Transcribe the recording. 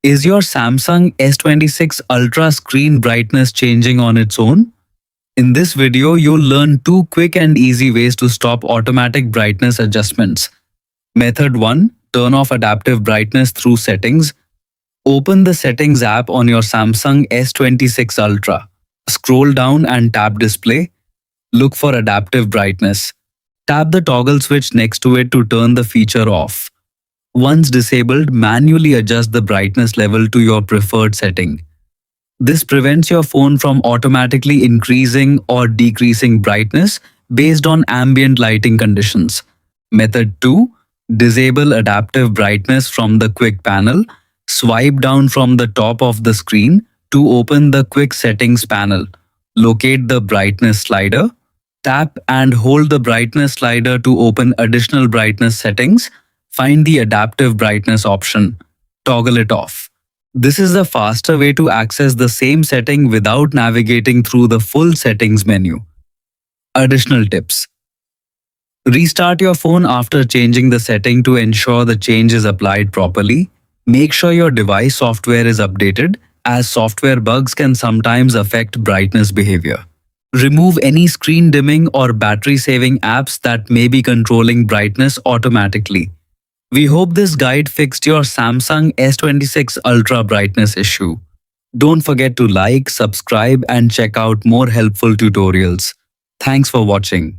Is your Samsung S26 Ultra screen brightness changing on its own? In this video, you'll learn two quick and easy ways to stop automatic brightness adjustments. Method 1. Turn off adaptive brightness through settings. Open the Settings app on your Samsung S26 Ultra. Scroll down and tap Display. Look for adaptive brightness. Tap the toggle switch next to it to turn the feature off. Once disabled, manually adjust the brightness level to your preferred setting. This prevents your phone from automatically increasing or decreasing brightness based on ambient lighting conditions. Method 2. Disable adaptive brightness from the quick panel. Swipe down from the top of the screen to open the quick settings panel. Locate the brightness slider. Tap and hold the brightness slider to open additional brightness settings. Find the adaptive brightness option. Toggle it off. This is a faster way to access the same setting without navigating through the full settings menu. Additional tips. Restart your phone after changing the setting to ensure the change is applied properly. Make sure your device software is updated, as software bugs can sometimes affect brightness behavior. Remove any screen dimming or battery saving apps that may be controlling brightness automatically. We hope this guide fixed your Samsung S26 Ultra brightness issue. Don't forget to like, subscribe, and check out more helpful tutorials. Thanks for watching.